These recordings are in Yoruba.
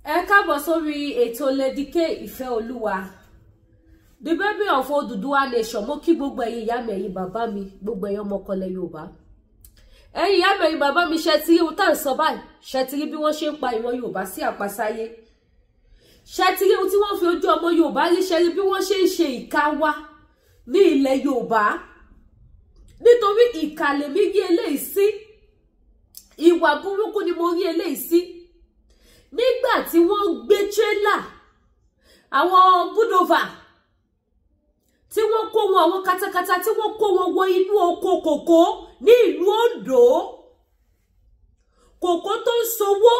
Ẹ káàbọ̀ sórí ètò Lady K Ìfẹ́olúwa. The baby of Odùduwà nation. Mo kí gbogbo ẹ̀yin ìyá mi, ẹ̀yin bàbá mi, gbogbo ẹ̀yin ọmọkọlẹ̀ Yorùbá. Ẹ̀yin ìyá mi, ẹ̀yin bàbá mi, ṣé ti rí ohun tá ń sọ báyìí? Ṣé ti rí bí wọ́n ṣe ń pa ìran Yorùbá sí àpasáyé? Ṣé ti rí ohun tí wọ́n fi ojú ọmọ Yorùbá rí? Ṣé rí bí wọ́n ṣe ń ṣe ìka wa ní ilẹ̀ Yorùbá? Nítorí ìkà lèmi rí eléyìí sí. Ìwà burúkú ni mo rí eléyìí sí. Nígbà tí wọ́n gbé trailer àwọn bulldozer tí wọ́n kó wọn àwọn katakata tí wọ́n kó wọn wọ inú oko kòkó ní ìlú Ondo, kòkó tó ń sowó,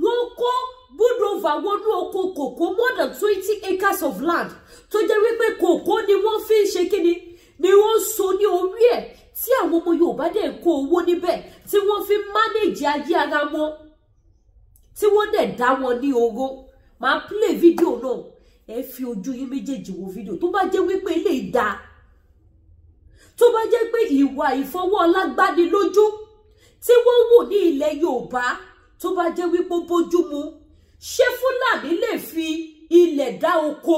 wọ́n kó bulldozer wọnú oko kòkó more than 20 acres of land tó jẹ́ wípé kòkó ni wọ́n fi ń ṣe kíni ni wọ́n so ní orí ẹ̀ tí àwọn ọmọ Yorùbá dẹ̀ kó owó níbẹ̀ tí wọ́n fi manage ayé ara wọn tí wọ́n dẹ̀ dá wọn ní owó. Máa play video náà, ẹ fi ojú yín méjèèjì wo video tó bá jẹ́ wípé ilé ìdá, tó bá jẹ́ pé ìwà ìfọwọ́ lágbáni lójú tí wọ́n wò ní ilẹ̀ Yorùbá tó bá jẹ́ wípé bójú mu, ṣé Fúlàní lè fi ilẹ̀ dá oko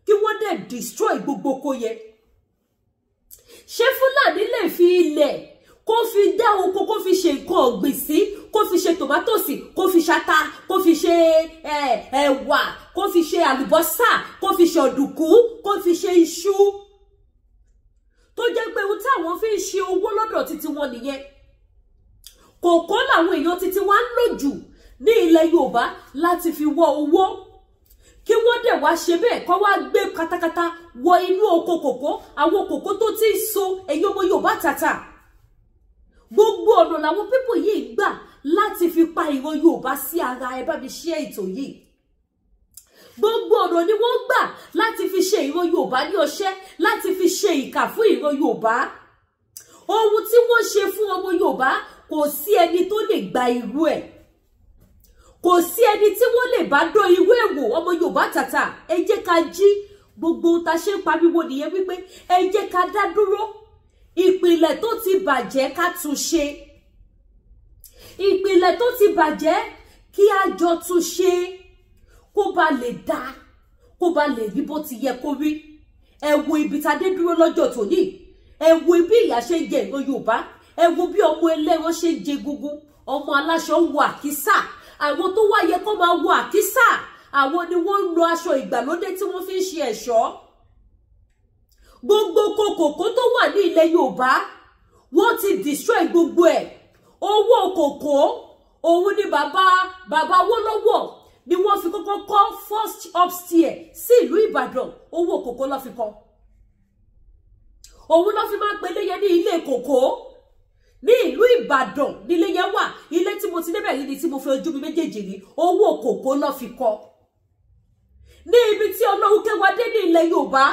kí wọ́n dẹ̀ destroy gbogbo oko yẹn? Ṣé Fúlàní lè fi ilẹ̀ kó fi dá oko, kó fi ṣe nǹkan ọ̀gbìn sí, kó fi ṣe tòmátòsì, kó fi ṣata, kó fi ṣe ẹ̀wà, kó fi ṣe àlùbọ́sà, kó fi ṣe ọ̀dùnkún, kó fi ṣe iṣu? Tó jẹ́ pé ohun táwọn fi ń ṣe owó lọ́dọ̀ títí wọn nìyẹn. Kòkó làwọn èèyàn títí wá ń lò jù ní ilẹ̀ Yorùbá láti fi wọ owó. Kí wọ́n dẹ̀ wá ṣe bẹ́ẹ̀ kó wá gbé katakata wọ inú oko kòkó, àwọn kòkó tó ti ń so ẹ̀yin ọmọ Yorùbá tàtà. Gbogbo ọ̀nà làwọn pípò yìí gbà láti fi pa ìran Yorùbá sí ara. Ẹ bá mi share ètò yìí. Gbogbo ọ̀nà ni wọ́n gbà láti fi ṣe ìran Yorùbá ní ọṣẹ́, láti fi ṣe ìkà fún ìran Yorùbá. Ohun tí wọ́n ṣe fún ọmọ Yorùbá kò sí ẹni tó lè gba irú ẹ̀. Kò sí ẹni tí wọ́n lè bá dán irú ẹ̀ wò. Ọmọ Yorùbá tàtà, ẹ jẹ́ ká jí. Gbogbo ohun tá ṣe ń pariwo nìyẹn wípé ẹ jẹ́ ká dá dúró. Ìpìlẹ̀ tó ti bàjẹ́ ká tún ṣe. Ìpìlẹ̀ tó ti bàjẹ́ kí a jọ tún ṣe kó ba lè dá, kó ba lè rí bó ti yẹ kó rí. Ẹ wo ibi tá dé dúró lọ́jọ́ tòní. Ẹ wo bí ìyà ṣe ń jẹ ìran Yorùbá. Ẹ wo bí ọmọ ẹlẹ́ran ṣe ń jẹ egungun. Ọmọ aláṣọ ń wọ àkísà. Àwọn tó wá yẹ kó máa wọ àkísà, àwọn ni wọ́n ń lo aṣọ ìgbàlódé tí wọ́n fi ń ṣe ẹ̀ṣọ́. Gbogbo kòkó tó wà ní ilẹ̀ Yorùbá wọ́n ti destroy gbogbo ẹ̀. Owó kòkó òun ni bàbá Awólọ́wọ̀ ni wọ́n fi kọ́kọ́ kọ́ first upstairs sí ìlú Ìbàdàn. Owó kòkó ló fi kọ́. Òun ló fi máa ń pe ilé yẹn ní ilé kòkó. Ní ìlú Ìbàdàn nílé yẹn wà. Ilé tí mo ti débẹ̀ yìí ni tí mo fi ojú mi méjèèjì rí. Owó kòkó ló fi kọ́. Ní ibi tí Ọlọ́run kẹwàá dé ní ilẹ̀ Yorùbá,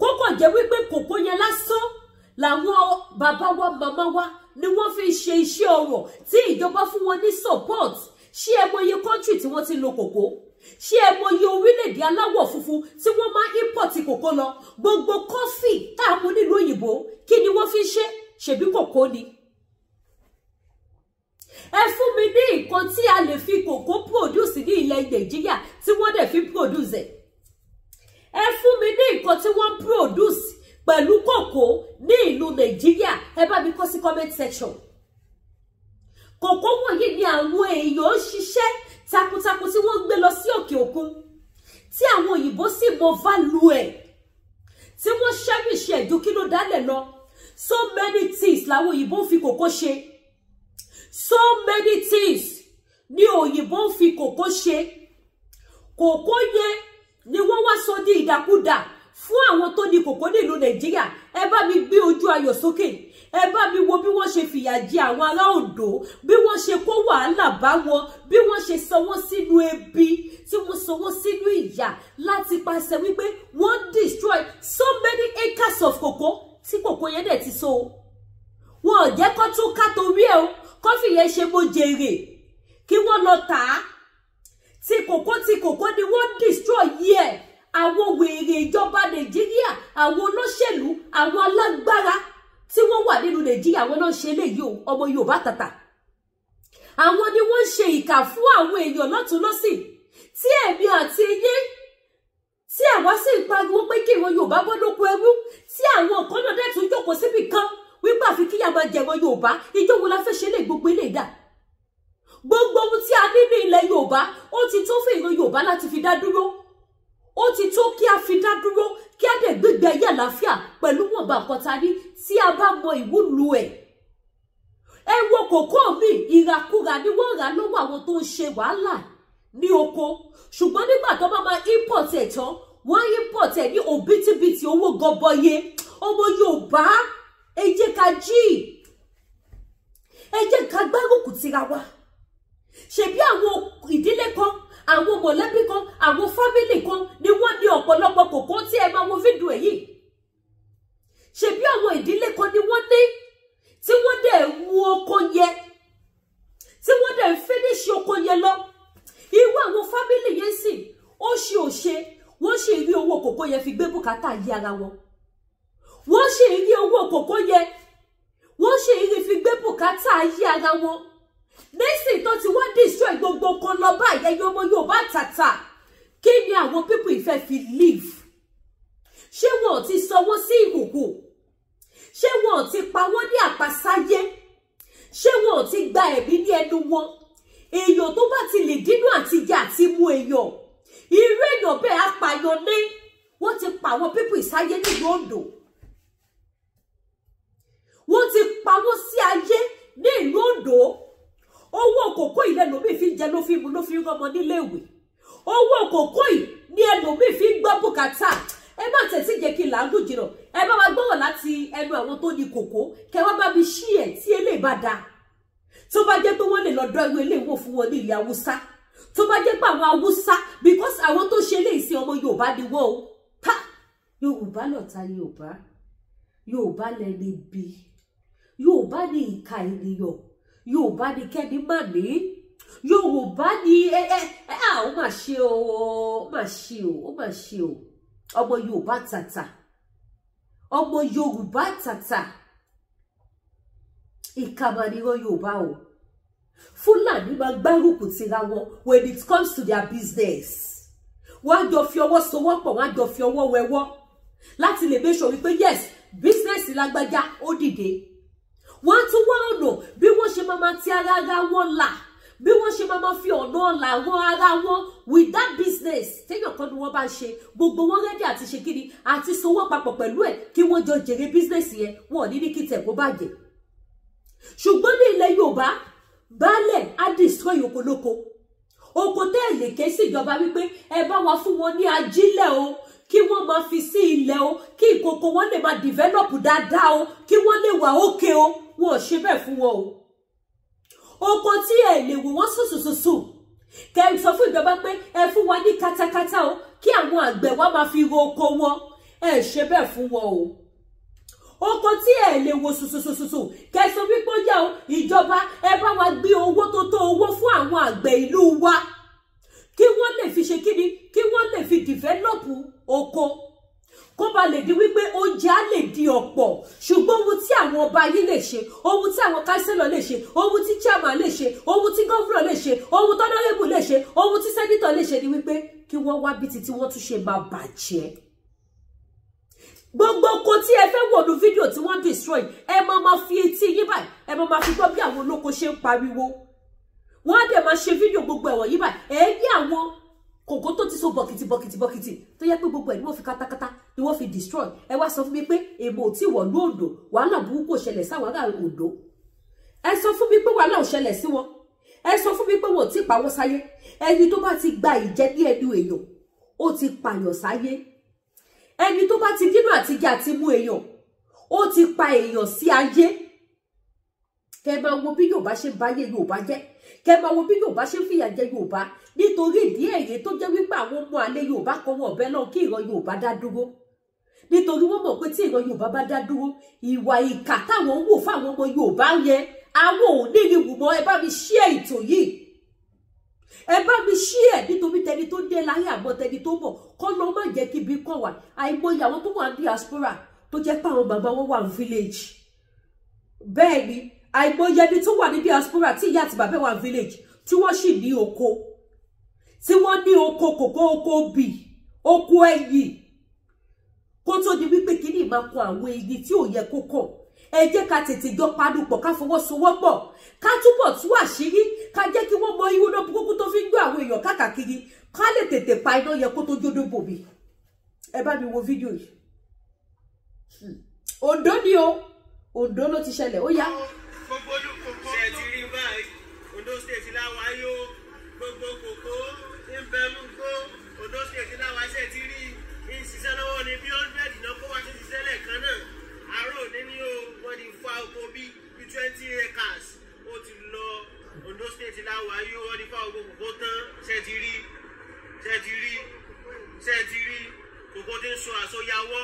kókò jẹ́ wípé kòkó yẹn lásán làwọn bàbá wa màmá wa ni wọ́n fi ṣe iṣẹ́ ọrọ̀ tí ìjọba fún wọn ní support. Ṣé ẹ mọ iye country tí wọ́n ti lo kòkó? Ṣé ẹ mọ iye orílẹ̀-èdè aláwọ̀ funfun tí wọ́n máa import kòkó lọ? Gbogbo kọfí tá a mú nílùú òyìnbó kí ni wọ́n fi ṣe? Ṣebí kòkó ni. Ẹ fún mi ní nǹkan tí a lè fi kòkó produce ní ilẹ̀ Nàìjíríà tí wọ́n dẹ̀ fi produce ẹ̀. Ẹ fún mi ní nǹkan tí wọ́n produce pẹ̀lú kòkó ní ìlú Nàìjíríà. Ẹ bá mi kọ sí comment section. Kòkó wọ̀nyí ni àwọn èèyàn ń ṣiṣẹ́ takuntakun tí wọ́n gbé lọ sí òkè òkun, tí àwọn òyìnbó sì mọ value ẹ̀, tí wọ́n cherish ẹ̀ ju kí ló dálẹ̀ lọ. So many things làwọn òyìnbó fi kòkó ṣe. So many things ni òyìnbó fi kòkó ṣe. Kòkó yẹn ni wọ́n wá sọ di ìdàkudà fún àwọn tó ní kòkó nílùú Nàìjíríà. Ẹ bá mi gbé ojú ayọ̀ sókè. Ẹ bá mi wo bí wọ́n ṣe fìyà jẹ àwọn ará Oǹdó, bí wọ́n ṣe kó wàhálà bá wọn, bí wọ́n ṣe sọ wọ́n sínú ebi, tí wọ́n sọ wọ́n sínú ìyà láti pàṣẹ wípé wọ́n destroy so many acres of kòkó tí kòkó yẹn dẹ̀ ti so. Wọn ò jẹ́ kó tún ká torí ẹ̀ o, kó fìyẹn ṣe mo jèrè kí wọ́n lọ tà á. Tí kòkó ni wọ́n destroy yẹ. Àwọn wèrè ìjọba Nàìjíríà, àwọn olóṣèlú, àwọn alágbára tí wọ́n wà nínú Nàìjíríà, àwọn náà ṣe eléyìí o, ọmọ Yorùbá tàtà. àwọn ni wọ́n ṣe ìkà fún àwọn èèyàn lọ́tùn lọ́sì tí èmi àti yín tí àwa sì ń pariwo pé kí ìran Yorùbá bọ́ lóko ẹrú tí àwọn kan náà dẹ̀ tún jókòó síbì kan wípé àfi kíyà máa jẹ̀wọ̀n Yorùbá ìjọ wo la fẹ́ ṣe lè gbogbo ilé ìdá gbogbo ohun tí a ní ní ilẹ̀ Yorùbá ó ti tó fún ìran Yorùbá láti fi dá dúró ó ti tó kí a fi dá dúró kí a dẹ̀ gbégbé ayé àlàáfíà pẹ̀lú wọ̀nba nǹkan ta ní tí a bá mọ ìwúlò ẹ̀. Ẹ wo kòkó mi ìràkúrà ni wọ́n rà lọ́wọ́ àwọn tó ń ṣe wàhálà ní oko ṣùgbọ́n nígbà tó bá máa import ẹ̀ tán wọ́n import ẹ̀ ní òbítíbitì owó gọbọyé ọmọ Yorùbá ẹ jẹ́ ká jí ẹ jẹ́ ká gbárùkù tira wa ṣebí àwọn ìdílé kan àwọn mọ̀lẹ́bí kan àwọn fámílì kan ni wọ́n ní ọ̀pọ̀lọpọ̀ kòkó tí ẹ máa wo fídíò èyí ṣebí àwọn ìdílé kan ni wọ́n ní tí wọ́n dẹ̀ wú oko yẹ tí wọ́n dẹ̀ finish oko yẹ lọ irú àwọn fámílì yẹn sì ó ṣe òṣe wọ́n sì rí owó kòkó yẹ fi gbé bùkátà yí ara wọn wọ́n sì rí owó kòkó yẹ wọ́n sì rí fi gbé bùkátà yí ara wọn nísìnyí tó ti wá destroy gbogbo kan lọ báyìí ẹyọ ọmọ Yorùbá tàtà kí ni àwọn pípọ̀ ìfẹ́ fi live ṣé wọn ò ti sọ wọ́n sí ìhòhò ṣé wọn ò ti pa wọ́n ní àpasáyé ṣé wọn ò ti gba ẹ̀mí ní ẹnu wọn èèyàn tó bá ti lè dínú àti jẹ àti mú èèyàn irú èèyàn bẹ́ẹ̀ apààyàn ní wọ́n ti pa àwọn pípọ̀ ìsáyé nílùú Oǹdó wọ́n ti pa wọ́n sí ayé ní ìlú Oǹdó owó kòkó yìí lẹ́lòmíì fi ń jẹ ló fi mu ló fi ń rọmọ níléèwé owó kòkó yìí ní ẹlòmíì fi ń gbọ́ bùkátà ẹ má tẹ̀sí jẹ́ kí làágùn jìnnà ẹ bá wa gbọ́rọ̀ láti ẹnu àwọn tó ní kòkó kẹ wá bá mi ṣí ẹ̀ tí eléyìí bá dáa tó bá jẹ́ pé wọ́n lè lọ dọ́ irú eléyìí wò fún wọn ní ilẹ̀ Haúsá tó bá jẹ́ pé àwọn Haúsá because àwọn tó ṣe eléyìí sí ọmọ Yorùbá ni wọ́n o pa Yorùbá lọ̀tá Yorùbá Yorùbá lẹni bí Yorùbá ní ìka ènìyàn Yorùbá ní kẹ́ni má ní Yorùbá ní ó mà ṣe o ó mà ṣe o ó mà ṣe o ọmọ Yorùbá tàtà ọmọ Yorùbá tàtà ìkàmànìyàn Yorùbá o Fúlàní máa gbárùkù tira wọn when it comes to their business wọ́n á jọ fi ọwọ́ sowọ́pọ̀ wọ́n á jọ fi ọwọ́ wẹwọ́ láti lè make sure wípé yes business lágbájá ó dìde wọ́n tún wá ọ̀nà bí wọ́n ṣe máa ti ara wọn là bí wọ́n ṣe máa fi ọ̀nà ọ̀la wọn ara wọn with that business téèyàn kan ni wọ́n bá ṣe gbogbo wọn rẹ́dí àti ṣe kíni àti sowọ́ papọ̀ pẹ̀lú ẹ̀ kí wọ́n jọ jèrè business yẹn wọn ò ní kí tẹ̀ kó bàjẹ́ ṣùgbọ́n ní ilẹ̀ Yorùbá baálẹ̀ á destroy oko lóko oko tẹ́ẹ̀lì ké sí ìjọba wípé ẹ bá wa fún wọn ní ajílẹ̀ o kí wọ́n máa fi sí ilẹ̀ o kí ìkòkò wọn lè máa develop dáadáa o kí wọ́n lè wà ókè o wọn ò ṣe bẹ́ẹ̀ fún wọn o oko tí ẹ lè wò wọ́n sùsùsùsù kẹ sọ fún ìjọba pé ẹ fún wa ní katakata o kí àwọn àgbẹ̀ wa máa fi ro oko wọn ẹ ṣe bẹ́ẹ̀ fún wọn o oko tí ẹ lè wò sùsùsùsù kẹ sọ wípé ó yá o ìjọba ẹ bá wa gbé owó tó tó owó fún àwọn àgbẹ̀ ìlú wa kí wọ́n lè fi ṣe kíni kí wọ́n lè fi develop oko kó ba lè di wípé oúnjẹ á lè di ọ̀pọ̀ ṣùgbọ́n ohun tí àwọn ọba yìí lè ṣe ohun tí àwọn kánsílọ̀ lè ṣe ohun tí chairman lè ṣe ohun tí gọ́fúnà lè ṣe ohun tọ́nọ́rẹ́bù lè ṣe ohun tí sẹ́nítọ̀ lè ṣe ni wípé kí wọ́n wá bí títí wọ́n tún ṣe máa bàjẹ́ gbogbo oko tí ẹ fẹ́ wò ní fídíò tí wọ́n destroy ẹ máa fi etí yín báyìí ẹ máa fi gbọ́ bí àwọn olóko ṣe ń pariwo wọ́n á dẹ̀ máa ṣe fídíò gbogbo ẹ̀wọ̀n yìí báyìí ẹ ní àwọn kòkó tó ti so bọ̀kìtì tó yẹ pé gbogbo ẹ̀ ni wọ́n fi katakata ni wọ́n fi destroy ẹ wá sọ fún mi pé èmo ò tí wọ̀ ní Oǹdó wàhálà burúkú ò ṣẹlẹ̀ sáwọn ará Oǹdó ẹ sọ fún mi pé wàhálà ò ṣẹlẹ̀ sí wọn ẹ sọ fún mi pé wọn ò tí pa wọ́n sáyé ẹni tó bá ti gba ìjẹ ní ẹnu èèyàn ó ti pààyàn sáyé ẹni tó bá ti dínú àtijọ́ àti mú èèyàn ó ti pa èèyàn sí ayé kẹ máa wo bí Yorùbá ṣe báyé Yorùbá jẹ́ kẹ máa wo bí Yorùbá ṣe fìyà jẹ Yorùbá nítorí ìdí èyí tó jẹ́ wípé àwọn ọmọ àlè Yorùbá kan wọ̀ bẹ́ẹ̀ náà kí ìran Yorùbá dá dúró nítorí wọ́n mọ̀ pé tí ìran Yorùbá bá dá dúró ìwà ìkà táwọn ń wò fáwọn ọmọ Yorùbá yẹn àwọn ò ní ní wùmọ́ ẹ bá mi share ètò yìí ẹ bá mi share nítorí tẹni tó dé láyé àbọ̀ tẹni tó bọ̀ kọ́ lọ́ má jẹ́ kí ibi kàn wá àìmọye àwọn tó wà ní diaspora tó jẹ́ pé àwọn bàbá wọn wà ní village bẹ́ẹ̀ ni àìmọye ẹni tó wà ní diaspora tí ìyá àti bàbá wà village tí wọ́n sì ní oko, tí wọ́n ní oko kòkó, oko bì, oko ẹ̀yìn, kó tó di wípé kíní máa kó àwọn igi tí ò yẹ kó kàn. Ẹ jẹ́ ká tètè jọ panupọ̀, ká fọwọ́sowọ́pọ̀, ká túbọ̀ tú àṣírí, ká jẹ́ kí wọ́n mọ irú náà burúkú tó fi ń gbé àwọn èèyàn káàkiri, ká lè tètè pa iná yẹ kó tó jódó bòmí. Ẹ bá mi wo fídíò yìí. Ondo ni o, Ondo ló ti ṣẹlẹ̀, ó yá. Gbogbo olùkókó ṣe ti rí báyìí, Ondo state láwa yóò, gbogbo kòkó ń bẹnu gbó, Ondo state láwa ṣe ti rí, ìṣiṣẹ́ lọ́wọ́ ni bí 100 náà kó wá sí ṣiṣẹ́ lẹ́ẹ̀kan náà. Àárò níní o, wọ́n ti fa oko bí 20 acres, ó ti lọ Ondo state láwa yóò, wọ́n ti fa oko kòkó tán, ṣe ti rí, kòkó ti ń so àsọyàwọ́,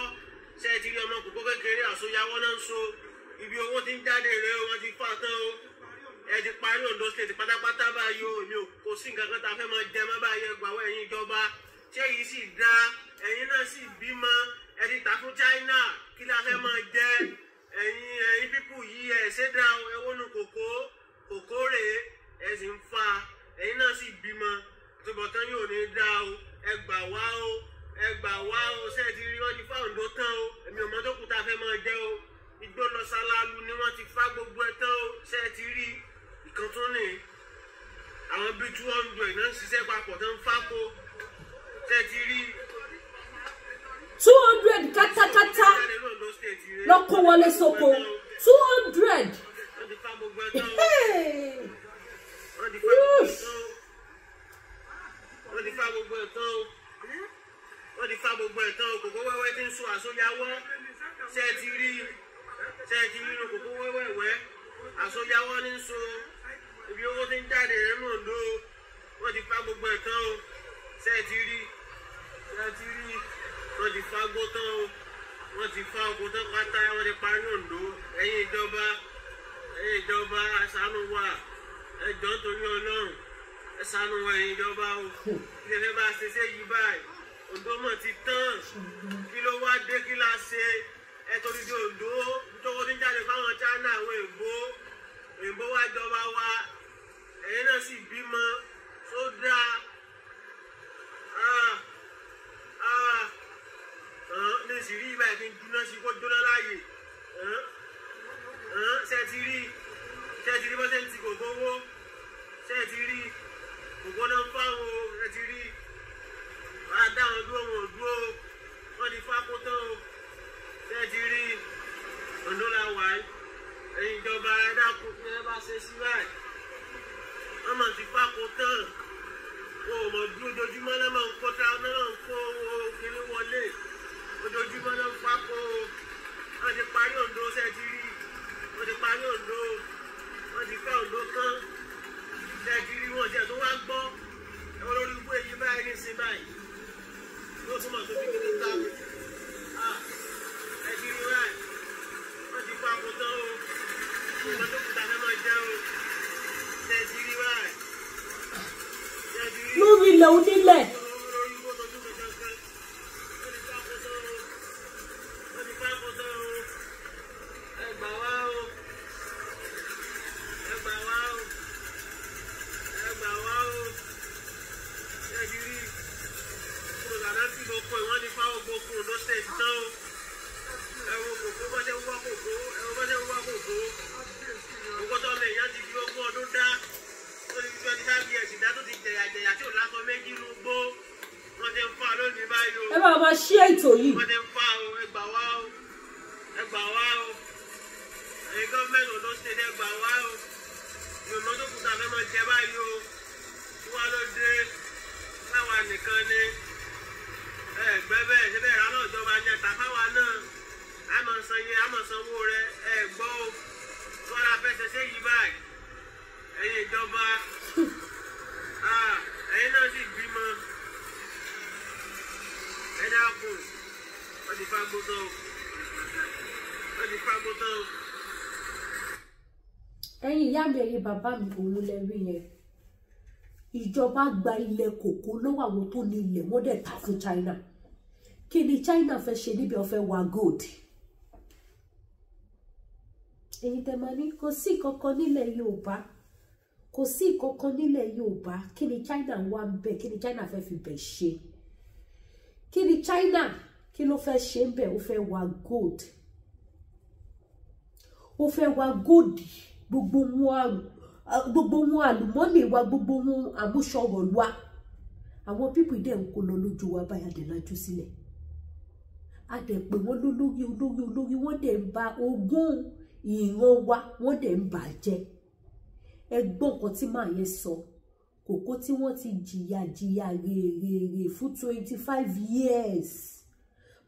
ṣe ti rí ọmọ kòkó kékeré àsọyàwọ́ náà ń so. Ibi owó ti ń jáde rèé o, wọ́n ti fà tán o. Ẹ ti parí Ondo state pátápátá báyìí o, èmi ò kò sí nǹkan kan tá a fẹ́ máa jẹ mọ́ báyìí ẹgbàáwọ̀ ẹ̀yin ìjọba. Ṣé èyí sì dá ẹ̀yin náà sì bímọ ẹ ti tà fún China kí la fẹ́ máa jẹ ẹ̀yin pípù yìí ẹ̀ ṣé dá o ẹ wónú kòkó rèé ẹ sì ń fa ẹ̀yin náà sì bímọ tòbọ̀tán yóò ní dá o ẹ gbà wá o ṣé ẹ ti rí wọ́n ti fá Ondo tán o èmi ò mọ tó kù tá a fẹ́ máa jẹ o. Igbó lọ sálálú ni wọ́n ti fá gbogbo ẹ̀ tán o ṣé ẹ ti rí ìkan tó ní àwọn bíi 200 náà ń ṣiṣẹ́ papọ̀ tó ń fáko ṣé ẹ ti rí 200 katakata lọ́kọ́ wọlé sóko 200. wọ́n ti fá gbogbo ẹ̀ tán o wọ́n ti fá gbogbo ẹ̀ tán o kòkó wẹ́wẹ́ tí ń so àsóyáwọ́ ṣé ẹ ti rí inú kòkó wẹ́wẹ́wẹ́ àsọyáwọ́ ní so ibi owó tí ń jáde nínú Ondo wọ́n ti fa gbogbo ẹ̀ tán o ṣé ẹ ti rí wọ́n ti fa gbó tán o wọ́n ti fa oko tán pátá wọ́n ti parí Ondo. Ẹ̀yin ìjọba ṣàánú wa ẹ jọ̀ọ́ nítorí Ọlọ́run ẹ ṣàánú wa ẹ̀yin ìjọba o ilé fẹ́ bá ṣe ṣe yí báyìí Ondo mọ̀ ti tán kí ló wá dé kí la ṣe ẹ torí di Ondo tó ní jáde fáwọn China àwọn òyìnbó wá jọba wa ẹ̀yin náà sì bímọ tó dáa ní ìsìrí ìbá ẹ̀ fi ń dúná sí kó jóná láàyè ṣe ti rí bọ́sẹ̀ ń ti kòkó wó ṣe ti rí kòkó náà ń fáwọn ẹ ti rí wọ́n á dá wọn dúró wọn ò dúró wọ́n ti fá kó tán o ṣe ti rí Ondo la wà yìí ẹ̀yin ìjọba ẹ dákun ní ẹ bá ṣe sí báyìí wọ́n mọ̀ ti fá kó tán wọn ò mọ̀ dúró ojoojúmọ́ náà máa ń kó ta náà ń kó kiri wọlé ojoojúmọ́ náà ń fá kó wọ́n ti parí Ondo ṣe ti rí wọ́n ti parí Ondo wọ́n ti fẹ́ Ondo tán ṣe ti rí wọn jẹ́ tó wá gbọ́ ẹ̀wọ̀n lórí ikú èyí báyìí ní sin báyìí yóò túmọ̀ tó fi kéde ta ẹ ti rí báyìí wọ́n ti fá kó tán o ìgbà tó kùtà fẹ́ máa jẹ́ o ṣe ti rí báyìí lórí ilẹ̀ onílẹ̀. Ẹ bá máa ṣí ètò yìí. Wọ́n ti ń fa o, ẹ gbà wá o, ẹ̀yin gọ́ọ̀mẹ̀ntì Ondo State ẹ gbà wá o, ìrònú tó kù tàbí máa jẹ báyìí o, tí wọ́n ló dé láwa nìkan ni ẹgbẹ́ bẹ́ẹ̀ ṣe bẹ́ẹ̀ ránà ìjọba ní ẹ̀ta fáwa náà, a máa san iye, a máa sanwó rẹ, ẹ gbọ́ o, tí wọ́n la fẹ́ ṣe ṣé yìí báyìí, ẹ̀yin ìjọba, ẹ̀yin náà sì bímọ. Ẹ dákun, wọ́n ti fagbó tán o. Ẹ̀yin ìyá mi ẹ̀yin bàbá mi òun lẹ rí yẹn. Ìjọba gba ilẹ̀ kòkó lọ́wọ́ àwọn tó ní ilẹ̀ wọ́n dẹ̀ tà fún China. Kí ni China fẹ́ ṣe níbi ó fẹ́ wá gold? ẹ̀yin tẹ́ máa ní kò sí kankan nílẹ̀ Yorùbá, kò sí kankan nílẹ̀ Yorùbá, kí ni China wá ń bẹ̀, kí ni China fẹ́ fi bẹ̀ ṣe, kí ni China kí ló fẹ́ ṣe ń bẹ̀, ó fẹ́ wá gold, ó fẹ́ wá gold, gbogbo wọn àlùmọ́nì wa, gbogbo wọn àmúṣọrọ̀ wa, àwọn pípì dẹ̀ ń kó lọ lójú wa báyà dẹ̀ lajú sílẹ̀, a dẹ̀ pé wọ́n olórí wọ́n dẹ̀ ń ba ogún ìran wa, wọ́n dẹ̀ ń bàjẹ́. Ẹgbọ́n kan tí màá yẹn sọ, kòkó tí wọ́n ti jìyà rèrè fún 25 years,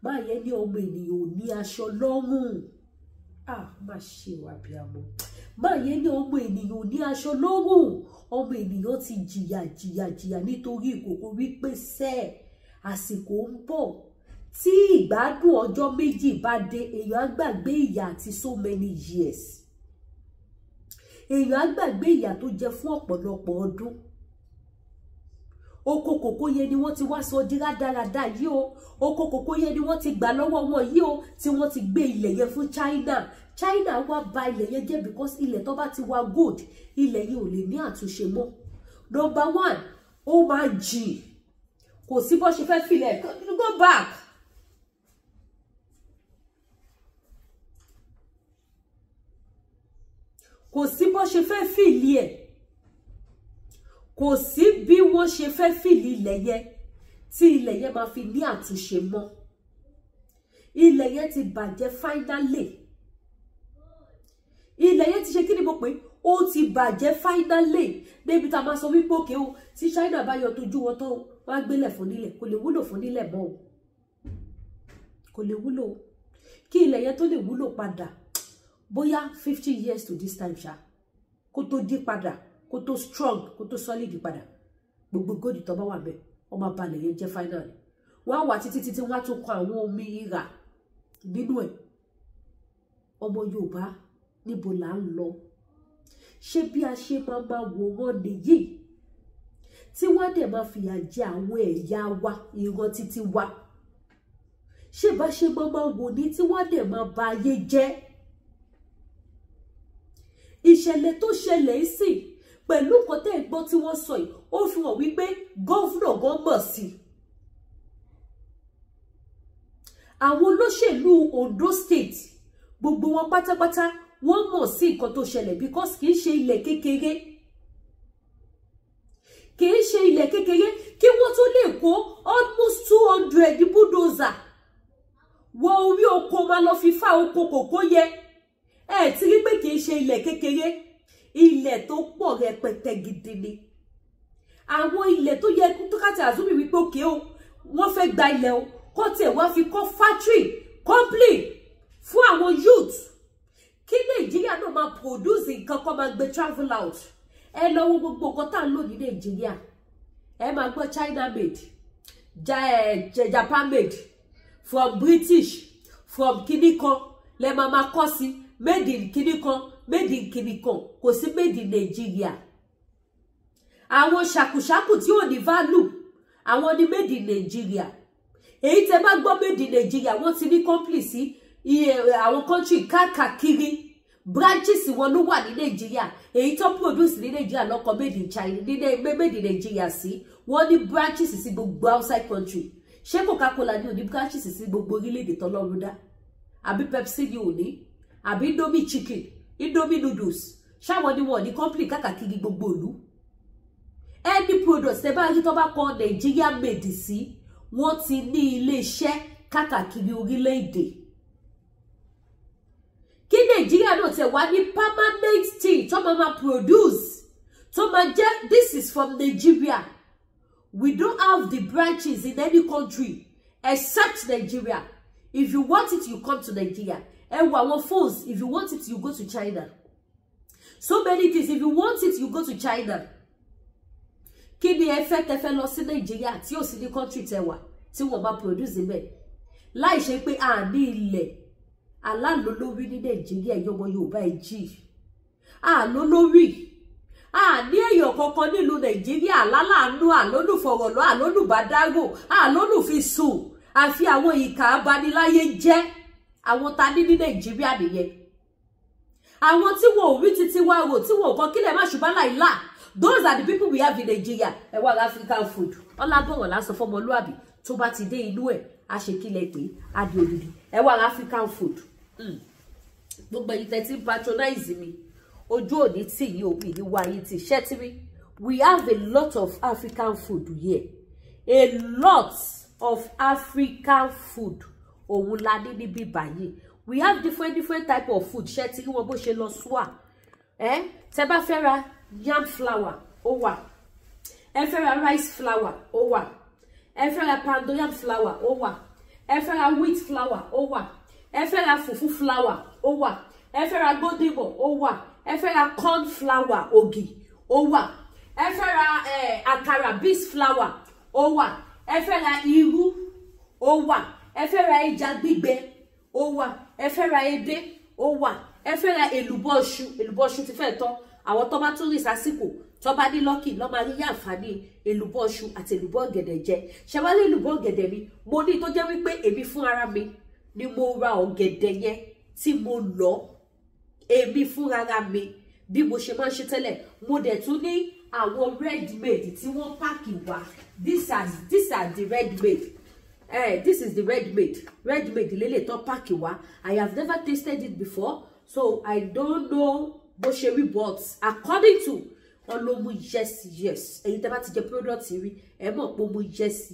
màá yẹn ní ọmọ ènìyàn ò ní aṣọ lọ́rùn, má ṣe wà bí amọ̀, màá yẹn ní ọmọ ènìyàn ò ní aṣọ lọ́rùn, ọmọ ènìyàn ti jìyà nítorí ìkòkò wípé sẹ́ẹ̀ àsìkò ń bọ̀ tí ìgbádùn ọjọ́ méjì bá dé, èèyàn á gbàgbé ìyà àti so many years, èèyàn á gbàgbé ìyà tó jẹ fún ọ̀pọ̀lọpọ̀ ọdún. Oko kòkó yẹn ni wọ́n ti wá sọ di rádaràda yìí o, oko kòkó yẹn ni wọ́n ti gbà lọ́wọ́ wọn yìí o, tí wọ́n ti gbé ilẹ̀ yẹn fún China wá bà ilẹ̀ yẹn jẹ́ because ilẹ̀ tó bá ti wá gold, ilẹ̀ yẹn ò lè ní àtúnṣe mọ́. Number one, ó máa jìn, kò sí bó ṣe fẹ́ filẹ̀, go back. Kò sí bó ṣe fẹ́ fìlì ẹ̀, kò sí bí wọ́n ṣe fẹ́ fìlì ilẹ̀ yẹn tí ilẹ̀ yẹn máa fi ní àtúnṣe mọ́. Ilẹ̀ yẹn ti bàjẹ́ finally, ilẹ̀ yẹn ti ṣe kí ni mo pè, ó ti bàjẹ́ finally, débi tá a máa sọ wípé òkè o, tí China bá yọ tójú wọn tó wá gbélẹ̀ fún nílẹ̀, kò lè wúlò fún nílẹ̀ mọ́ o, kò lè wúlò, kí ilẹ̀ yẹn tó lè wúlò padà bóyá 50 years to this time ṣá, kó tó dí padà, kó tó strong, kó tó solid padà, gbogbo góòdì tó bá wà bẹ́ẹ̀ wọ́n máa balẹ̀ yẹn jẹ́ final. Wọ́n á wà títí wọ́n á tún kọ àwọn omi ìrà nínú ẹ̀. Ọmọ Yorùbá níbo là ń lọ? Ṣé bí a ṣe máa wò wọ́n nìyí tí wọ́n dẹ̀ máa fìyà jẹ àwọn ẹ̀yà wa, ìran títí wa? Ṣé bá ṣe máa wò ní tí wọ́n dẹ̀ máa ba ayé jẹ́? Ìṣẹ̀lẹ̀ tó ṣẹlẹ̀ sí pẹ̀lú nǹkan tẹ́ ẹ̀ gbọ́ tí wọ́n sọ yìí, ó fi hàn wípé gọ́vnà gan mọ̀ sí. Àwọn olóṣèlú Ondo State gbogbo wọn pátápátá wọ́n mọ̀ sí nǹkan tó ṣẹlẹ̀ because kì í ṣe ilẹ̀ kékeré, kì í ṣe ilẹ̀ kékeré kí wọ́n tó lè kó almost 200 bulldozer wọ orí oko máa lọ fi fá oko kòkó yẹ. Ẹ ti rí pé kì í ṣe ilẹ̀ kékeré, ilẹ̀ tó pọ̀ rẹpẹtẹ gidi ni. Àwọn ilẹ̀ tó yẹ tó kàtà àzúmi wípé òkè o, wọ́n fẹ́ gba ilẹ̀ o, kọ́ tẹ̀ wá fi kọ́ factory company fún àwọn youth. Kí Nàìjíríà náà máa produce nǹkan kan máa gbé travel out. Ẹ lọ wo gbogbo nǹkan tá à ń lò ní Nàìjíríà. Ẹ máa gbọ́ China made, Japan made, from British, from kinikan, lẹ máa kọ́ sí. Made in kinikan, made in kinikan, kò sí made in Nigeria. Àwọn ṣàkùṣàkù tí ò ní value, àwọn ni made in Nigeria. Èyí tẹ́ bá gbọ́ made in Nigeria, wọ́n ti ní company sí àwọn country káàkiri, branches wọn ló wà ní Nigeria. Èyí tó produce ní Nigeria lọ́kọ̀ made in China, made in Nigeria sí, wọ́n ní branches sí gbogbo outside country. Ṣé Coca-Cola ní ò ní branches sí gbogbo orílẹ̀-èdè tọ́lọ́run dá? Àbí Pepsi ní ò ní? Àbí Indomie chicken, Indomie noodles, ṣáwọn ni wọ́n ní company káàkiri gbogbo ìlú. Any products tẹ́ bá rí tó bá kọ Nigeria made sí, wọ́n ti ní ilé iṣẹ́ káàkiri orílẹ̀-èdè. Kí Nigeria náà tẹ̀ wá ní permanent thing tó máa produce, tó máa jẹ́ this is from Nigeria. We don't have the branches in any country except Nigeria. If you want it, you come to Nigeria. And our phones, if you want it, you go to China. So many things, if you want it, you go to China. Kí ni ẹ fẹ́ lọ sí Nigeria tí ó sì ní country tẹwà tí wọ́n máa produce ibẹ̀. Láì ṣe pé a ní ilẹ̀ alálólórí ní Nigeria yọmọ Yorùbá ẹ jí. A lólórí. A ní èèyàn kankan nílùú Nigeria alálàánú àlólùfọ̀rọ̀lọ́ àlólùbádágò àlólùfisùn àfi àwọn ìkà abaniláyé jẹ́. Àwọn ta ní Nigeria nìyẹn. àwọn tí wọn ò rí títí wá rò tí wọn ò kọ́ kílẹ̀ má ṣùgbọ́n láìlá. Those are the people we have in Nigeria. Ẹ wá African food. Ọlábọ̀wọ̀ lásán fọmọlúàbí tó bá ti dé inú ẹ̀ á ṣe kílẹ̀ pé á di odidi. Ẹ wá African food. Gbogbo ẹ̀yin tẹ́ tí patronize mi. Ojú òní tí yìí òbí ní wáyé tí ṣẹ́tìrí. We have a lot of African food here. A lot of African food. Òun la ní níbí báyìí. We have different type of food. Ṣẹ́tìrí wọn bó ṣe lọ swa. Tẹ́ bá fẹ́ ra yam flour, ó wà. Ẹ fẹ́ ra rice flour, ó wà. Ẹ fẹ́ ra pando yam flour, ó wà. Ẹ fẹ́ ra wheat flour, ó wà. Ẹ fẹ́ ra fufu flour, ó wà. Ẹ fẹ́ ra godimo, ó wà. Ẹ fẹ́ ra corn flour, ògì, ó wà. Ẹ fẹ́ ra àkàrà beans flour, ó wà. Ẹ fẹ́ ra irú, ó wà. Ẹ fẹ́ ra ẹja gbígbẹ, ó wà. Ẹ fẹ́ ra edé, ó wà. Ẹ fẹ́ ra èlùbọ́ iṣu ti fẹ́ tán. Àwọn tó bá tún rí sásìkò tó bá ní lọ́kì lọ́ máa rí àǹfààní èlùbọ́ iṣu àti èlùbọ́ ọ̀gẹ̀dẹ̀ jẹ. Ṣé wá lé èlùbọ́ ọ̀gẹ̀dẹ̀ mi? Mo ní tó jẹ́ wípé èmi fún ara mi ni mo ra ọ̀gẹ̀dẹ̀ yẹn tí mo lọ. Èmi fún ara mi bí mo ṣe máa ń ṣe tẹ́lẹ̀. Mo dẹ̀ tún ní àwọn red made tí wọ́n páàkì wá. These are the red made. This is the red made. Red made lélẹ̀ tó páàkì wá. I have never tasted it before, so I don't know bó ṣe rí, but according to Olomu, yes. Ẹ̀yin tẹ́ bá ti jẹ product rí, ẹ mọ̀ pé mo yes,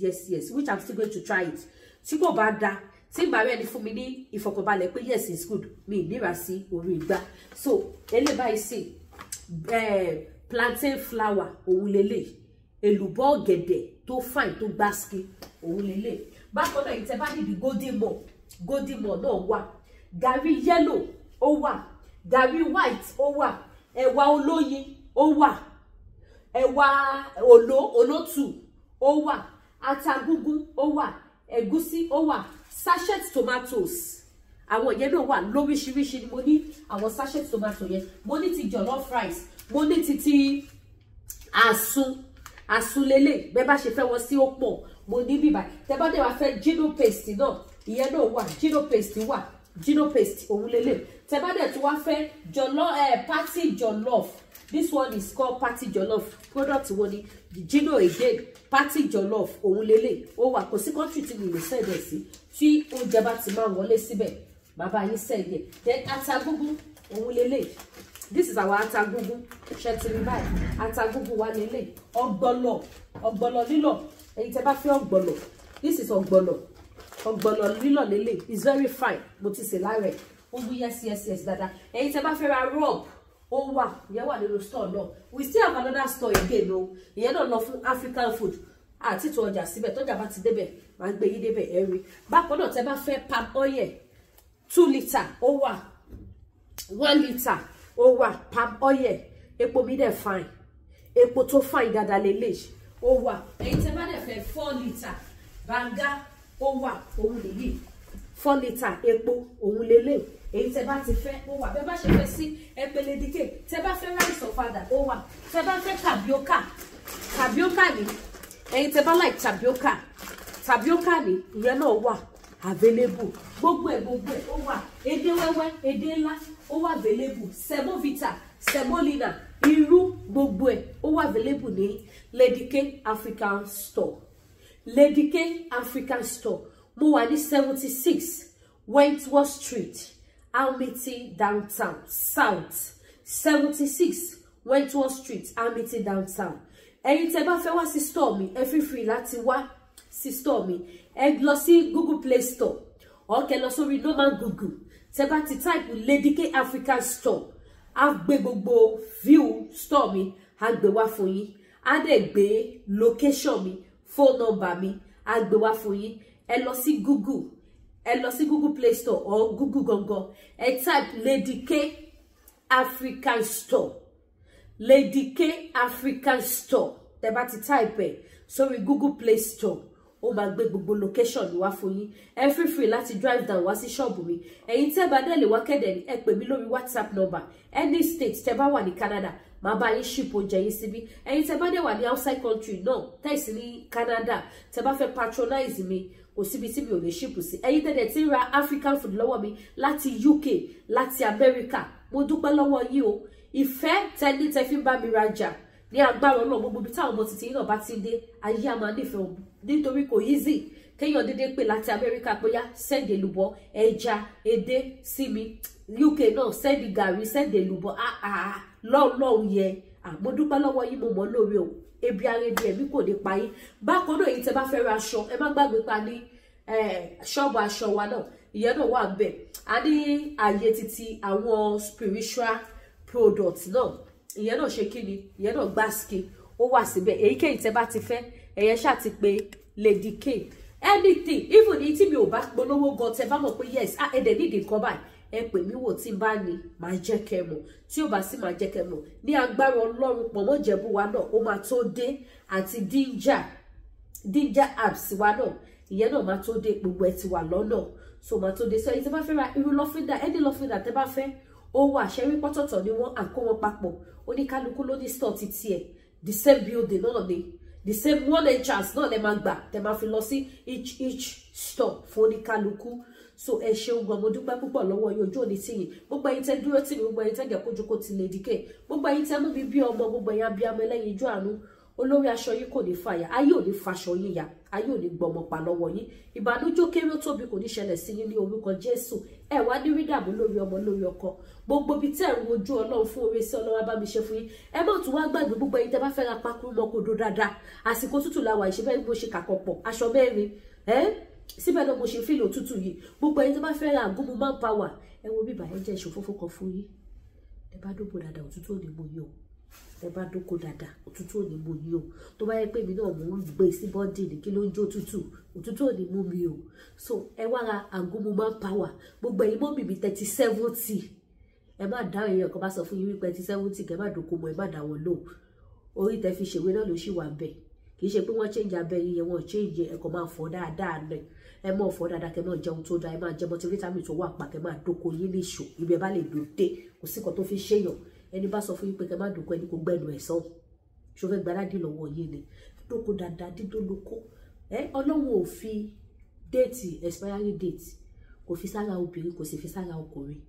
which I'm still going to try it. Tí kò bá dá, tí ìgbà rẹ̀ ni fún mi ní ìfọ̀kànbalẹ̀ pé yes, it's good. Mi níra sí orí ìgbà. So, ele báyìí sí plantain flour, òun lélẹ̀. Èlùbọ́ ọ̀gẹ̀dẹ̀ tó fine tó gbásky, òun lélẹ̀. Bákan náà, ìtẹ́ bá níbi godimo náà wà. Gàrí yellow, ó wà. Gàrí white, ó wà. Ẹ̀wà olóyin, ó wà. Ẹ̀wà olótù, ó wà. Ata gúngún, ó wà. Ẹ̀gúsí, ó wà. Sachet tomatoes. Àwọn yẹn náà wà lóríṣiríṣi ni mo ní àwọn sachet tomato yẹn. Mo ní ti jollof rice. Mo ní ti àsun lélẹ̀. Bẹ́ẹ̀ bá ṣe fẹ́ wọn sí ó pọ̀. Mo ní bíbá. Tẹ́ bá dẹ̀ wá fẹ́ gino paste náà. Ìyẹn náà wà. Gino paste wà. Gino paste òun lélẹ̀. Tẹ́ bá dẹ̀ tún wá fẹ́ party jollof. This one is called party jollof. Product wo ni Gino again. Party jollof òun lélẹ̀. Ó wà kò sí country tí mi lè send ẹ̀ sí. Tí oúnjẹ bá ti máa wọlé síbẹ̀, bàbá yín send ẹ̀. Then ata gúngún òun lélẹ̀. This is our ata gúngún. Ṣé ti rí báyìí? Ata gúngún wà lélẹ̀. Ọ̀gbọ̀lọ̀ lílọ̀. Ẹ̀yin tẹ́ bá fẹ́ ọ̀gbọ̀lọ̀. This is ọ̀gbọ̀lọ̀. Ọ̀gbọ̀lọ̀ lílọ̀ lélẹ̀. It's very fine. Mo ti sè lára ẹ̀. Ó wú yes dada. Ẹ̀yin tẹ́ bá fẹ́ ra rub, ó wà. Ìyẹn wà nínú store náà. We still have another store again o. Ìyẹn náà lọ fún African food. Àti tó ọjà síbẹ̀ tọ́jà bá ti débẹ̀, máa gbé yín débẹ̀ ẹ rí. Bákan náà tẹ́ bá fẹ́ palm oil 2 litre, ó wà. 1 litre, ó wà. Palm oil. Epo mi dẹ̀ fine. Epo tó fine dada lélẹ̀, ó wà. Ẹ̀yin tẹ́ bá dẹ̀ fẹ́ 4 litre, banga, ó wà. Òun lèyí. 4 litre epo, òun lélẹ̀. Èyí tẹ́ bá ti fẹ́, ó wà. Bẹ́ẹ̀ bá ṣe fẹ́ sí ẹpẹlẹ dike. Tẹ́ bá fẹ́ rice ọ̀fadà, ó wà. Tẹ́ bá fẹ́ tapioca ni. Ẹ̀yin tẹ́ bá like tapioca ni, ìyẹn náà wà available. Gbogbo ẹ̀ ó wà. Edé wẹ́wẹ́, edé ńlá, ó wà available. Semovita, semolina, irú, gbogbo ẹ̀ ó wà available ní Lady K African Store. Lady K African Store. Mo wà ní 76 Wentworth Street, Almity Downtown South. 76 Wentworth Street, Almity Downtown. Ẹ̀yin tẹ́ bá fẹ́ wá sí store mi, ẹ feel free láti wá sí store mi. Ẹ lọ sí Google Play Store. Or kẹ́ lọ sórí normal Google. Tẹ́ bá ti type Lady K African Store, á gbé gbogbo view store mi, á gbé wá fún yín. Á dẹ̀ gbé location mi, phone number mi, á gbé wá fún yín. Ẹ lọ sí Google Play Store or Google gangan. Ẹ type Lady K African Store. Lady K African Store. Tẹ́ bá ti type ẹ̀ sórí Google Play Store, ó máa gbé gbogbo location wá fún yín. Ẹ feel free láti drive down wá sí shop mi. Ẹ̀yin tẹ́ bá dẹ̀ lè wá kẹ́dẹ̀ ní, ẹ pè mí lórí WhatsApp number. Any state tẹ́ bá wà ní Canada, màá bá yín ship oúnjẹ yín síbí. Ẹ̀yin tẹ́ bá dẹ̀ wà ní outside country náà, tẹ́ sì ní Canada, tẹ́ bá fẹ́ patronize mi, kò síbi tí mi ò lè ship sí. Ẹ̀yin tẹ́lẹ̀ tí ń ra African food lọ́wọ́ mi láti UK, láti America, mo dúpẹ́ lọ́wọ́ yín o. Ìfẹ́ tẹ́ni tẹ́ fi ń bá mi rajà ní agbára Ọlọ́run, gbogbo ibi táwọn ọmọ títí náà bá ti dé, ayé a máa nífẹ̀ẹ́ o, nítorí kò easy kéèyàn dédé pé láti America pé yá send èlùbọ́, ẹja, edé sí mi. UK náà send gàrí, send èlùbọ́, lọ́ọ̀lọ́ọ̀ yẹ. Mo dúpẹ́ lọ́wọ́ yín, mo mọ̀ lórí o. Ebi ara ebi ẹ̀mí kò ní pa yín. Bákan náà èyí tẹ́ bá fẹ́ ra aṣọ, ẹ má gbàgbé pa ní ṣọ́ọ̀bù aṣọ wa náà, ìyẹn náà wà ńbẹ̀. A ní ààyè títí àwọn spiritual products náà, ìyẹn náà ṣe kíni, ìyẹn náà gbáàsì ó wà síbẹ̀. Èyíkéyìí tẹ́ bá ti fẹ́, ẹ̀yẹ ṣáà ti pé Lady K. Anything, even ní tí mi ò bá polówó gan, tẹ́ bá mọ̀ pé yes, ẹ̀dẹ̀ nídìí nǹkan báyìí, ẹ pè mí wò tí n bá ní, màá jẹ́ kẹ́ mọ̀. Tí ó bá sì máa jẹ́ kẹ́ mọ̀. Ní agbára Ọlọ́run, pọ̀nmọ́ Ìjẹ̀bú wa náà ó máa tó dé, àti ginger apps wa náà, ìyẹn náà máa tó dé, gbogbo ẹ ti wà lọ́nà, so máa tó dé. So èyí tẹ́ bá fẹ́ ra irú lọ́fíńdà, ẹni lọ́fíńdà tẹ́ bá fẹ́, ó wà ṣẹ́rí pọ́tọ̀tọ̀ ni wọ́n à kó wọn papọ̀. Oníkálukú ló ní store títí ẹ̀, the same building náà ni, the same one entrance náà lẹ máa gbà, tẹ́ máa fi lọ sí each store fún oníkálukú. So ẹ ṣeun gan, mo dúpẹ́ púpọ̀ lọ́wọ́ yín, ojú òní tì yín. Gbogbo ẹ̀yin tẹ́ dúró tì mí, gbogbo ẹ̀yin tẹ́ jẹ́ kójúkó ti Lady K, gbogbo ẹ̀yin tẹ́ mú mi bí ọmọ, gbogbo ẹ̀yin abiyamọ ẹlẹ́yin ijó àánú, olórí aṣọ yín kò ní fàyà, ayé ò ní faṣọ yín ya, ayé ò ní gbọmọ pa lọ́wọ́ yín. Ìbànújẹ́ kéré tóbi kò ní ṣẹlẹ̀ sí yín ní orúkọ Jésù. Ẹ wá ní rí dààmú lórí ọmọ, lórí ọkọ. Gbogbo bí tẹ́ ń wojú Ọlọ́run fún oore sí Ọlọ́run bá mi ṣe fún yín. Ẹ má tún wá gbàgbé gbogbo ẹ̀yin tẹ́ bá fẹ́ ra pákúrú mọ́ kó dó dáadáa. Àsìkò tútù la wà, ìṣe bẹ́ẹ̀ mo ṣe kàkọ̀pọ̀ aṣọ mẹ́rin. Síbẹ̀ náà mo ṣe fílò tútù yìí. Gbogbo ẹ̀yin tẹ́ bá fẹ́ ra àgúnmu manpower, ẹ wo bíbà ẹ jẹ́ ìṣòfófó kan fún yín. Ẹ bá dóko dáadáa, òtútù ò ní mú yín o. Ẹ bá dóko dáadáa, òtútù ò ní mú yín o. Tó bá yẹ pé mi náà mò ń gbé sí bọ́dì ní kí ló ń jó tútù, òtútù ò ní mú mi o. So ẹ wá ra àgúnmu manpower. Gbogbo ẹ̀yin mọ́ mi 30-70. Ẹ má dá èèyàn kan bá sọ fún yín wípé 30-70 kẹ́ má dóko mọ́, ẹ má dá wọn lò. Orí tẹ́ fi ṣèwé náà ló ṣì wà ńbẹ̀. Kì í ṣe pé wọ́n change abẹ́ yín yẹn, wọ́n change ẹ̀ kọ́ máa fọ́ dáadáa nẹ̀. Ẹ mọ̀ fọ́ dáadáa, kẹ́ máa jẹun tó dáa, ẹ máa jẹ multivitamin tó wà pa, kẹ́ máa dóko yín níṣò. Ibi ẹ bá lè dòde, kò sí kan tó fi ṣèyàn. Ẹni bá sọ fún yín pé kẹ́ má dóko, ẹni kò gbẹ́nu ẹ̀ sọ́hùn. Ṣó fẹ́ gbádàdì lọ́wọ́ yín ni. Dóko dáadáa, dídó lóko. Ọlọ́run ò fi expiry date, kò fi sára obìnrin, kò sì fi sára ọkùnrin.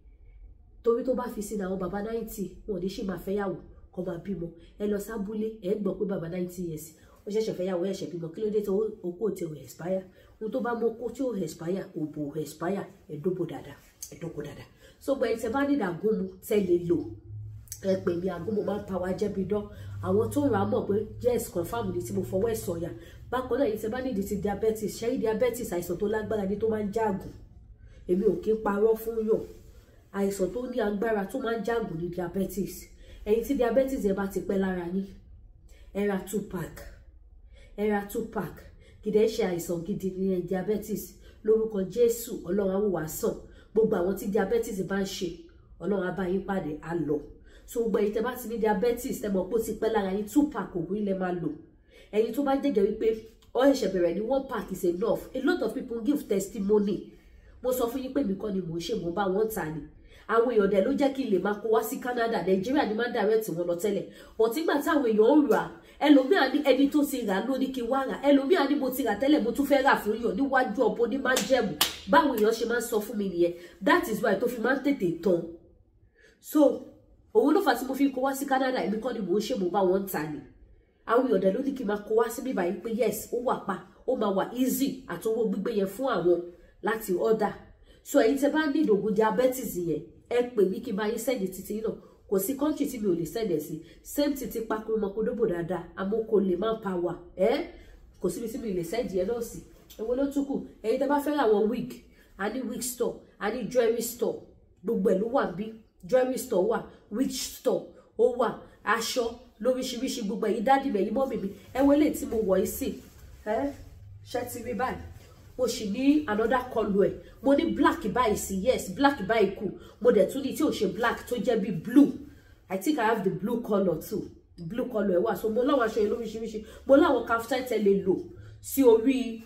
Torí tó bá fi sí àwọn bàbá 90, wọn ò ní ṣì máa fẹ́yàwó kó máa bímọ. Ẹ lọ sábúlé, ẹ gbọ́ pé bàbá 90 years ó ṣẹ̀ṣẹ̀ fẹ́yàwó, ẹ̀ṣẹ̀ bímọ. Kí ló dé tó okó tí ò expire? Ohun tó bá mọ okó tí ò expire, òbò expire, ẹ dóko dáadáa, ẹ dóko dáadáa. So gbọ́ ẹ tẹ́ bá ní àgúnmu tẹ́ lè lò, ẹ pè mí, àgúnmu manpower jẹ́ bí dán. Àwọn tó ń ra mọ̀ pé yes confam ni tí mo fọwọ́ ẹ̀ sọ̀yà. Bákan náà, èyí tẹ́ bá nídìí ti diabetes, ṣẹ́yìn diabetes àìsàn tó lágbára ni tó máa ń jágùn. Èmi ò kí ń parọ́ fún yàn. Àìsàn tó ní agbára tó máa ń jágùn ní diabetes. Ẹ̀yin tí diabetes ẹ bá ti pẹ́ lára yín, ẹ ra 2-pack. Ẹ ra 2-pack. Kìdẹ́ ṣe àìsàn gidi ní diabetes. Lórúkọ Jésù, Ọlọ́run á wò wá sàn. Gbogbo àwọn tí diabetes bá ń ṣe, Ọlọ́run á bá yín pàdé, á lọ. So gbogbo ẹ̀yin tẹ́ bá ti ní diabetes, ẹ mọ̀ pé ó ti pẹ́ lára yín, 2-pack ògùn ilẹ̀ máa lò. Ẹ̀yin tó bá jẹ́jẹ́ wípé ó ṣẹ̀ṣẹ̀ bẹ̀rẹ̀ ní 1-pack is enough. A lot of people give testimony. Mo sọ fún yín pé mi kọ́ ni mò ń ṣe, mò ń bá wọn tà ni. Àwọn èèyàn dẹ̀ ló jẹ́ kí n lè máa kó wá sí Canada. Nàìjíríà ni máa ń direct wọn lọ tẹ́lẹ̀. But nígbà táwọn èèyàn ń rà, ẹlòmíà ní ẹni tó ti rà ló ní kí n wá rà. Ẹlòmíà ní mo ti rà tẹ́lẹ̀, mo tún fẹ́ rà fún yàn níwájú ọ̀bọ ní máa jẹ̀mú. Báwo èèyàn ṣe máa ń sọ fún mi nìyẹn. That is why tó fi máa ń tètè tán. So òun ló fà tí mo fi kó wá sí Canada. Èmi kọ́ ni mò ń ṣe, mò ń bá wọn tà ni. Àwọn èèyàn dẹ̀ ló ní kí n máa kó wá sí bíbá yìí pé yes, ó wà pa, ó máa wà easy àtowó gbígbé yẹn fún àwọn láti order. So ẹ̀yin tẹ́ bá ní ìdògùn diabetes yẹn, ẹ pè mí kí n bá yín send títí náà. Kò sí country tí mi ò lè send ẹ̀ sí. Same títí pákó mọ́kódóbò dáadáa, amókò lè manpower. Kò síbi tí mi lè send yẹn náà sí. Èwo ló tún kù? Ẹ̀yin tẹ́ bá fẹ́ ra àwọn wig, a ní wig store, a ní jewelry store. Gbogbo ẹ̀ ló wà bí. Jewelry store wà, wig store ó wà, aṣọ lóríṣiríṣi. Gbogbo ẹ̀yin dádì mi, ẹ̀yin mọ́mì mi, ẹ wo eléyìí tí mo wọ̀ yìí sí. Ṣé ti rí báyìí? Mo sì ní another color ẹ̀. Mo ní black báyìí sí, yes, black báyìí kù. Mo dẹ̀ tún ní tí ò ṣe black tó jẹ́ bí blue. I think I have the blue color too. Blue color ẹ̀ wà. So mo láwọn aṣọ yẹn lóríṣiríṣi. Mo láwọn kaftan tẹ́ lè lò sí orí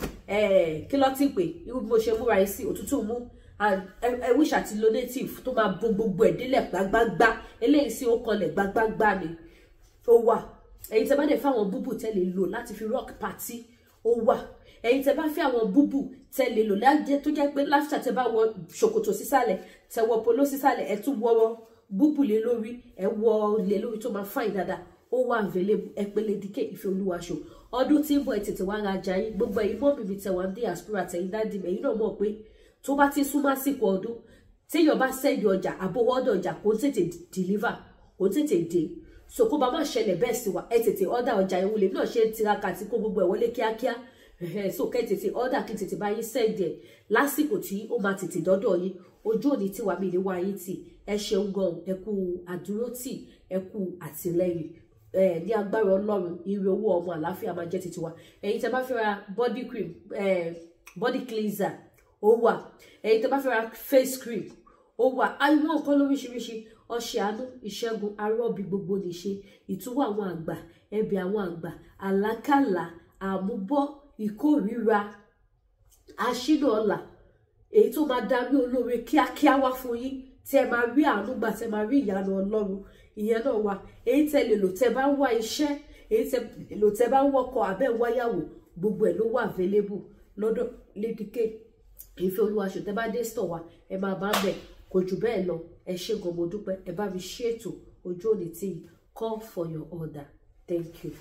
kí ló ti pè, irú bí mo ṣe múra yìí sí, òtútù mú. And I wish àti lo native tó máa bo gbogbo ẹ̀ délẹ̀ gbágbágbá. Eléyìí sí ó kọlẹ̀ gbágbágbá ni. Ó wà. Ẹ̀yin tẹ́ bá dẹ̀ fáwọn búbù tẹ́ lè lò láti fi rock party. ó wà. Ẹ̀yin tẹ́ bá fẹ́ àwọn búbù tẹ́ lè lò lájẹ́ tó jẹ́ pé láfíà tẹ́ bá wọ ṣòkòtò sísàlẹ̀ tẹ́ wọ polo sísàlẹ̀ ẹ tún wọ búbù lé lórí ẹ wọ lé lórí tó máa fine dáadáa ó wà available ẹ pé Lady K Ìfẹ́olúwa show. Ọdún tí ń bọ̀ ẹ tètè wá rajà yín gbogbo ẹ̀yin mọ́ bìbí tẹ́ wà ní diaspora tẹ̀yin dáàdì ẹ̀yin náà mọ̀ pé tó bá ti súnmọ́ àsìkò ọdún téèyàn bá sẹ́ẹ̀dì ọjà àbówọ́ ọ̀dọ̀ ọjà kò tètè deliver kò tètè dé so kó bá má ṣẹlẹ̀ bẹ́ẹ̀ sí wa ẹ tètè order ọjà yẹn wọlé náà ṣe tiraka àti kó gbogbo ẹ̀ wọlé kíákíá so kẹ́ tètè order kí tètè bá yín sẹ́ẹ̀dì ẹ̀ lásìkò tí ó máa tètè dọ́dọ̀ yín ojú òní tí wà mí ní wá yín tì ẹ ṣeun gan ẹ kú àdúrótì ẹ kú àtìlẹ́yìn ní agbára Ọlọ́run ire owó ọmọ àlàáfíà máa jẹ́ títí wa. Ẹ̀yin tẹ́ bá fẹ́ ra body cream body cleanser ó wà. Ẹ̀yin tẹ́ bá fẹ́ ra face cream ó wà. àwọn nǹkan lóríṣiríṣi ọṣẹ àánú ìṣẹ́gun arọ́bí gbogbo nìṣe ìtúwọ́ àwọn àgbà ẹ̀bẹ̀ àwọn àgbà àlákàlà àmúbọ́ ìkórìíra àṣínà ọ̀la èyí tó máa darí olóore kíákíá wá fún yín tí ẹ máa rí àánú gbà tí ẹ máa rí ìyanu Ọlọ́run ìyẹn náà wà. Èyí tẹ́ lè lò tẹ́ bá ń wá iṣẹ́ èyí tẹ́ lè lò tẹ́ bá ń wọkọ̀ abẹ́ wáyàwó gbogbo ẹ̀ ló wà available lọ́dọ̀ Lady K Ìfẹ́olúwa show. Tẹ́ bá dé store wa ẹ máa bá ń bẹ̀ kò jù bẹ́ẹ̀ lọ ẹ ṣé gan mo dúpẹ́ ẹ bá mi ṣètò ojú òní tí call for your order. Thank you.